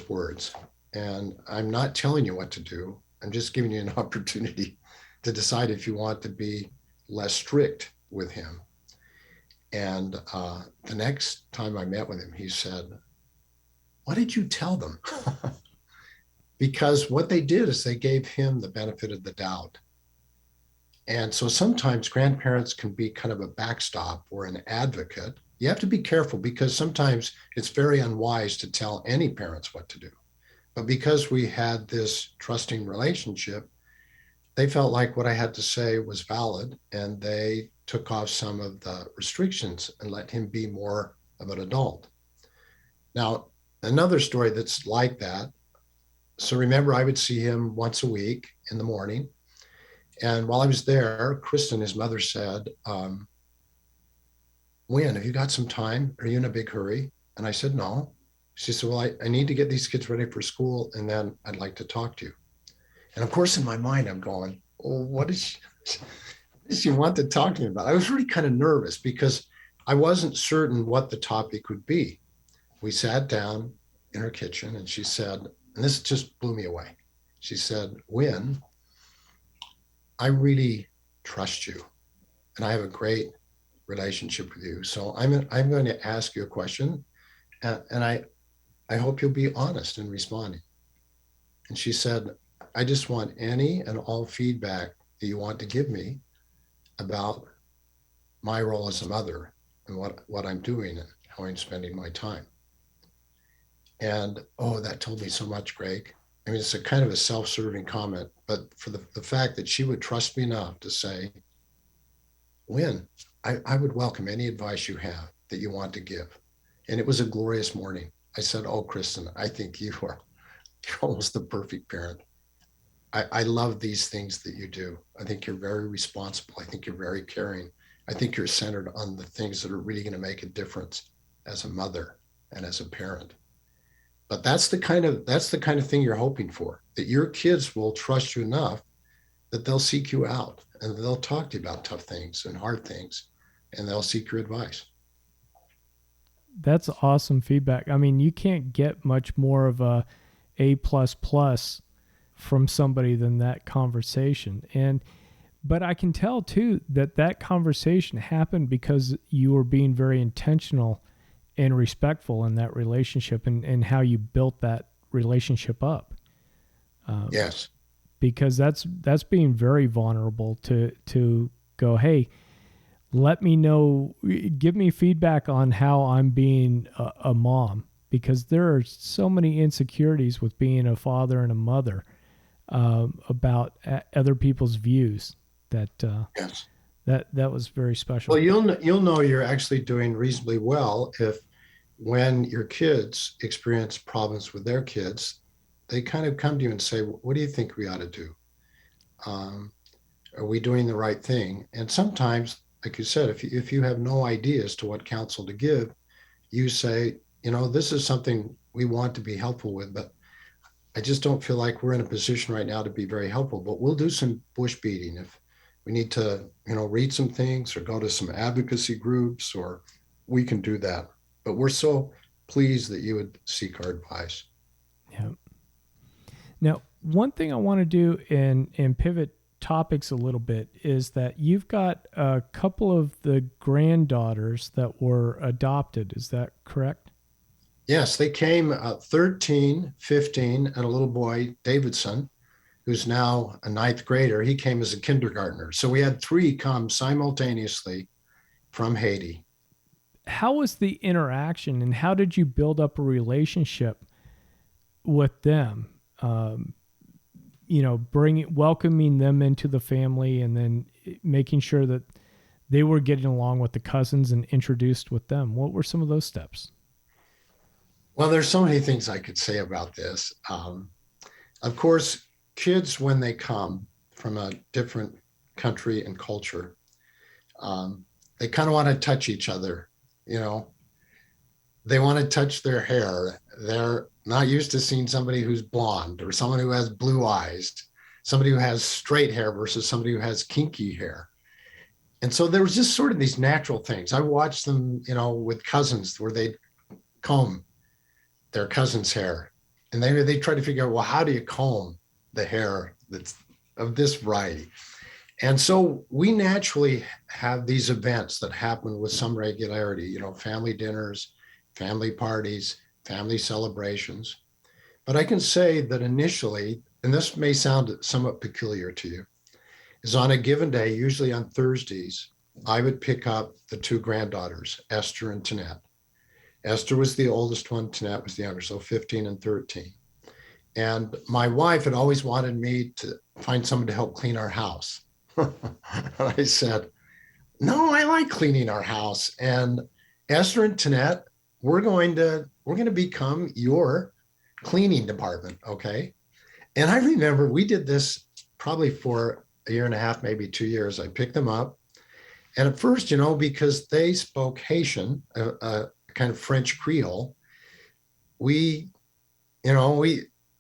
words, and I'm not telling you what to do. I'm just giving you an opportunity to decide if you want to be less strict with him. And the next time I met with him, he said, what did you tell them? Because what they did is they gave him the benefit of the doubt. And so sometimes grandparents can be kind of a backstop or an advocate. You have to be careful because sometimes it's very unwise to tell any parents what to do. But because we had this trusting relationship, they felt like what I had to say was valid, and they took off some of the restrictions and let him be more of an adult. Now, another story that's like that. So remember, I would see him once a week in the morning. And while I was there, Kristen, his mother, said, Winn, have you got some time? Are you in a big hurry? And I said, no. She said, well, I need to get these kids ready for school, and then I'd like to talk to you. And of course, in my mind, I'm going, well, what does she want to talk to me about? I was really kind of nervous because I wasn't certain what the topic would be. We sat down in her kitchen, and she said, and this just blew me away. She said, Winn, I really trust you, and I have a great relationship with you. So I'm going to ask you a question, and I hope you'll be honest in responding. And she said, I just want any and all feedback that you want to give me about my role as a mother and what I'm doing and how I'm spending my time. And that told me so much, Greg. I mean, it's a kind of a self-serving comment, but for the fact that she would trust me enough to say, Winn, I would welcome any advice you have that you want to give. And it was a glorious morning. I said, Kristen, I think you're almost the perfect parent. I love these things that you do. I think you're very responsible. I think you're very caring. I think you're centered on the things that are really going to make a difference as a mother and as a parent. But that's the kind of thing you're hoping for, that your kids will trust you enough that they'll seek you out and they'll talk to you about tough things and hard things, and they'll seek your advice. That's awesome feedback. I mean, you can't get much more of a A++ from somebody than that conversation. But I can tell too that conversation happened because you were being very intentional and respectful in that relationship and how you built that relationship up. Yes. Because that's being very vulnerable to go, hey, let me know, give me feedback on how I'm being a mom, because there are so many insecurities with being a father and a mother about other people's views that yes. That was very special. Well, you'll know you're actually doing reasonably well if when your kids experience problems with their kids, they kind of come to you and say, what do you think we ought to do? Are we doing the right thing? And sometimes, like you said, if you have no idea as to what counsel to give, you say, this is something we want to be helpful with, but I just don't feel like we're in a position right now to be very helpful, but we'll do some bush beating if we need to, read some things or go to some advocacy groups, or we can do that. But we're so pleased that you would seek our advice. Yeah. Now, one thing I want to do and pivot topics a little bit is that you've got a couple of the granddaughters that were adopted. Is that correct? Yes, they came 13, 15, and a little boy, Davidson, who's now a ninth grader. He came as a kindergartner. So we had three come simultaneously from Haiti. How was the interaction and how did you build up a relationship with them? Welcoming them into the family and then making sure that they were getting along with the cousins and introduced with them. What were some of those steps? Well, there's so many things I could say about this. Of course, kids, when they come from a different country and culture, they kind of want to touch each other. They want to touch their hair. They're not used to seeing somebody who's blonde or someone who has blue eyes, somebody who has straight hair versus somebody who has kinky hair. And so there was just sort of these natural things. I watched them, with cousins where they'd comb their cousin's hair. And they try to figure out, well, how do you comb the hair that's of this variety? And so we naturally have these events that happen with some regularity, family dinners, family parties, family celebrations. But I can say that initially, and this may sound somewhat peculiar to you, is on a given day, usually on Thursdays, I would pick up the two granddaughters, Esther and Tanette. Esther was the oldest one, Tanette was the younger, so 15 and 13. And my wife had always wanted me to find someone to help clean our house. I said, no, I like cleaning our house. And Esther and Tanette, we're going to become your cleaning department, okay? And I remember we did this probably for a year and a half, maybe 2 years. I picked them up. And at first, because they spoke Haitian, a kind of French Creole, we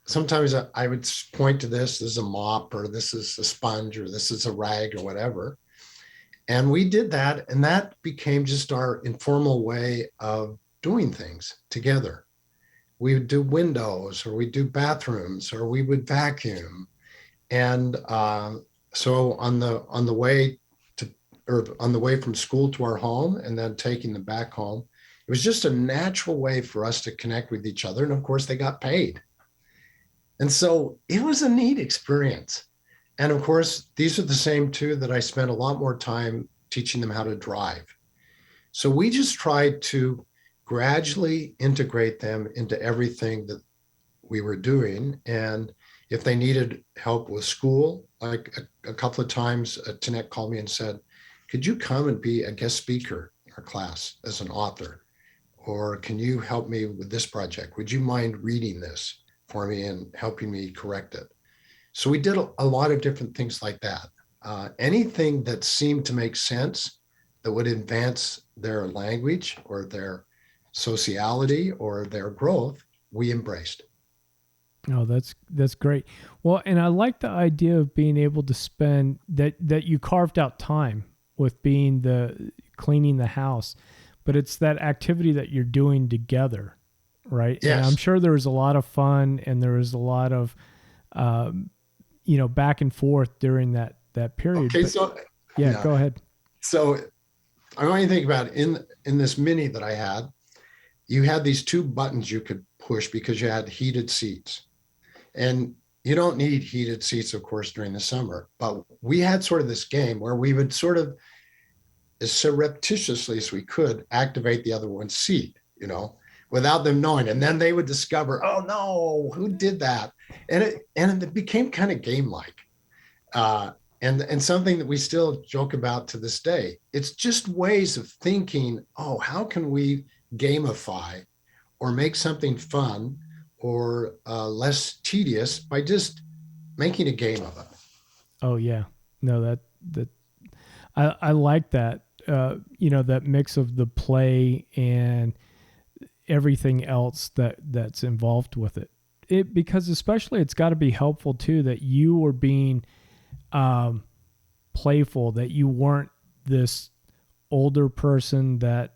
sometimes I would point to this as a mop, or this is a sponge, or this is a rag, or whatever. And we did that, and that became just our informal way of doing things together. We would do windows, or we'd do bathrooms, or we would vacuum. And so on the way from school to our home, and then taking them back home, it was just a natural way for us to connect with each other. And of course, they got paid. And so it was a neat experience. And of course, these are the same two that I spent a lot more time teaching them how to drive. So we just tried to gradually integrate them into everything that we were doing. And if they needed help with school, like a couple of times, Tanette called me and said, could you come and be a guest speaker in our class as an author? Or can you help me with this project? Would you mind reading this for me and helping me correct it? So we did a lot of different things like that. Anything that seemed to make sense that would advance their language or their sociality or their growth, we embraced. Oh, that's great. Well, and I like the idea of being able to spend that you carved out time with being the cleaning the house, but it's that activity that you're doing together, right? Yes. And I'm sure there was a lot of fun and there was a lot of, back and forth during that period. Okay, yeah, go ahead. So I want you to think about it. In this Mini that I had, you had these two buttons you could push because you had heated seats. And you don't need heated seats, of course, during the summer. But we had sort of this game where we would sort of, as surreptitiously as we could, activate the other one's seat, without them knowing. And then they would discover, oh no, who did that? And it became kind of game-like. And something that we still joke about to this day. It's just ways of thinking, oh, how can we gamify or make something fun or less tedious by just making a game of it? Oh yeah, no, that I like that. That mix of the play and everything else that's involved with it. Because especially it's got to be helpful too that you were being playful, that you weren't this older person that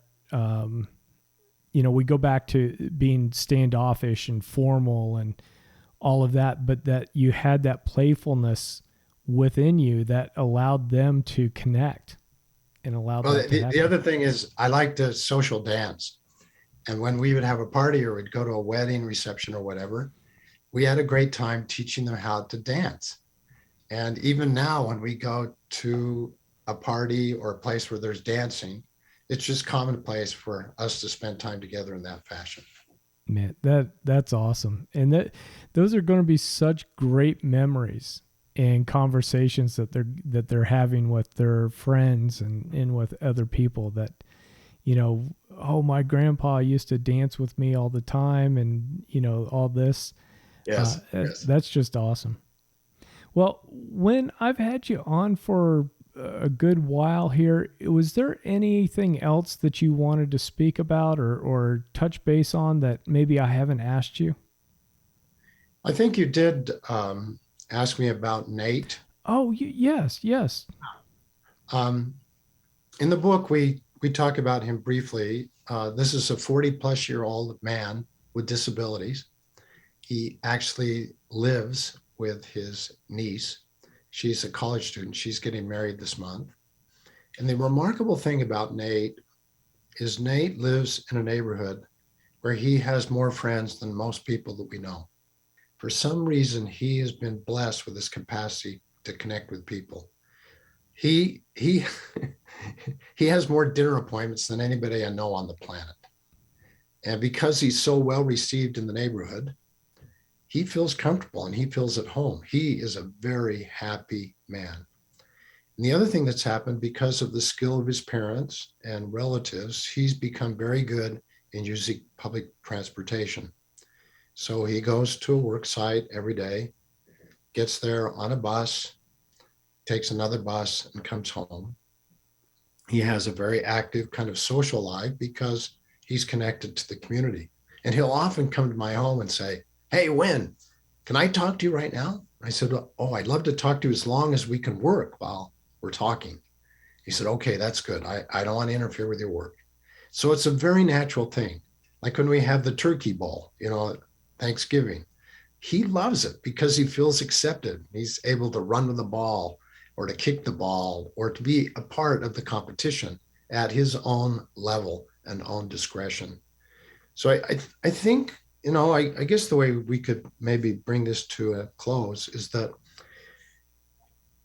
we go back to being standoffish and formal and all of that, but that you had that playfulness within you that allowed them to connect and allowed Well, that to happen. the other thing is I like to social dance. And when we would have a party or we'd go to a wedding reception or whatever, we had a great time teaching them how to dance. And even now, when we go to a party or a place where there's dancing, it's just commonplace for us to spend time together in that fashion. Man, that's awesome. And those are going to be such great memories and conversations that they're having with their friends and with other people that, oh, my grandpa used to dance with me all the time, and all this. Yes. That's just awesome. Well, when I've had you on for a good while here, was there anything else that you wanted to speak about or touch base on that maybe I haven't asked you? I think you did ask me about Nate. Oh, yes. In the book, we talk about him briefly. This is a 40-plus-year-old man with disabilities. He actually lives with his niece. She's a college student. She's getting married this month. And the remarkable thing about Nate is Nate lives in a neighborhood where he has more friends than most people that we know. For some reason, he has been blessed with this capacity to connect with people. He he has more dinner appointments than anybody I know on the planet. And because he's so well received in the neighborhood, he feels comfortable and he feels at home. He is a very happy man. And the other thing that's happened, because of the skill of his parents and relatives, he's become very good in using public transportation. So he goes to a work site every day, gets there on a bus, takes another bus, and comes home. He has a very active kind of social life because he's connected to the community. And he'll often come to my home and say, "Hey, Winn, can I talk to you right now?" I said, "Oh, I'd love to talk to you as long as we can work while we're talking." He said, "Okay, that's good. I don't want to interfere with your work." So it's a very natural thing. Like when we have the turkey bowl, Thanksgiving, he loves it because he feels accepted. He's able to run with the ball or to kick the ball or to be a part of the competition at his own level and own discretion. So I think, I guess the way we could maybe bring this to a close is that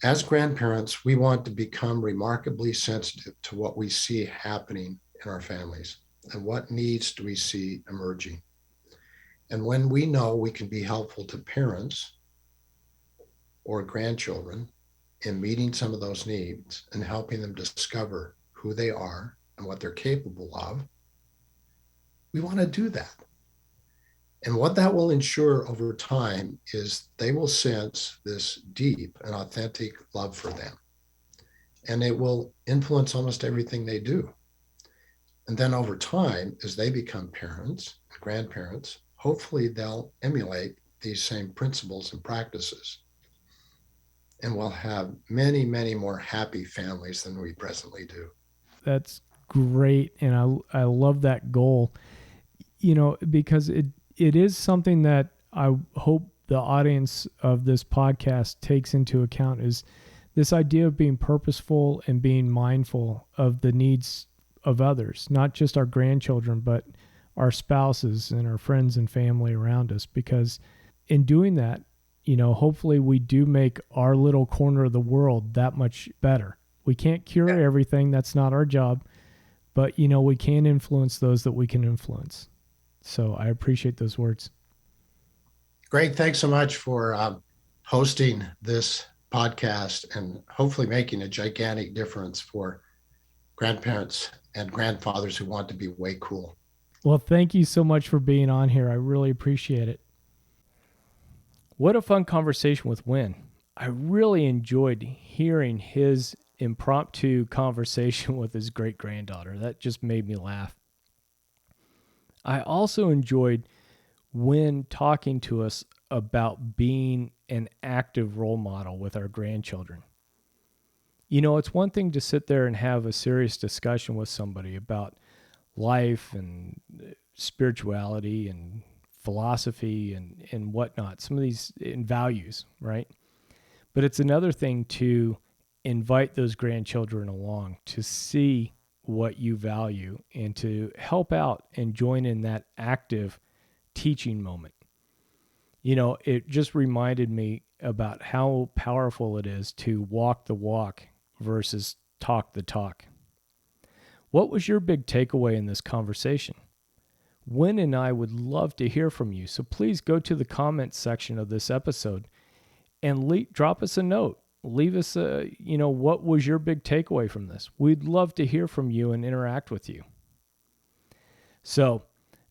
as grandparents, we want to become remarkably sensitive to what we see happening in our families and what needs do we see emerging. And when we know we can be helpful to parents or grandchildren in meeting some of those needs and helping them discover who they are and what they're capable of, we want to do that. And what that will ensure over time is they will sense this deep and authentic love for them. And it will influence almost everything they do. And then over time, as they become parents and grandparents, hopefully they'll emulate these same principles and practices. And we'll have many, many more happy families than we presently do. That's great. And I love that goal, because it is something that I hope the audience of this podcast takes into account, is this idea of being purposeful and being mindful of the needs of others, not just our grandchildren, but our spouses and our friends and family around us. Because in doing that, hopefully we do make our little corner of the world that much better. We can't cure everything. That's not our job. But, we can influence those that we can influence. So I appreciate those words. Great. Thanks so much for hosting this podcast and hopefully making a gigantic difference for grandparents and grandfathers who want to be way cool. Well, thank you so much for being on here. I really appreciate it. What a fun conversation with Winn. I really enjoyed hearing his impromptu conversation with his great-granddaughter. That just made me laugh. I also enjoyed Winn talking to us about being an active role model with our grandchildren. It's one thing to sit there and have a serious discussion with somebody about life and spirituality and philosophy and whatnot, some of these in values, right? But it's another thing to invite those grandchildren along to see what you value and to help out and join in that active teaching moment. You know, it just reminded me about how powerful it is to walk the walk versus talk the talk. What was your big takeaway in this conversation? Winn and I would love to hear from you, so please go to the comments section of this episode and drop us a note. Leave us what was your big takeaway from this? We'd love to hear from you and interact with you. So,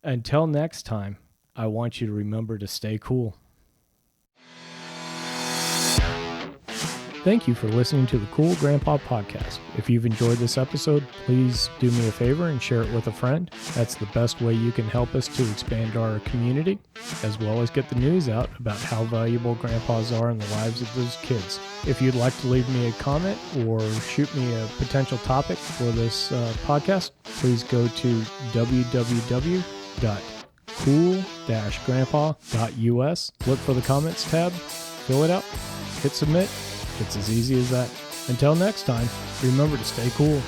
until next time, I want you to remember to stay cool. Thank you for listening to the Cool Grandpa Podcast. If you've enjoyed this episode, please do me a favor and share it with a friend. That's the best way you can help us to expand our community, as well as get the news out about how valuable grandpas are in the lives of those kids. If you'd like to leave me a comment or shoot me a potential topic for this podcast, please go to www.cool-grandpa.us. Look for the comments tab, fill it out, hit submit. It's as easy as that. Until next time, remember to stay cool.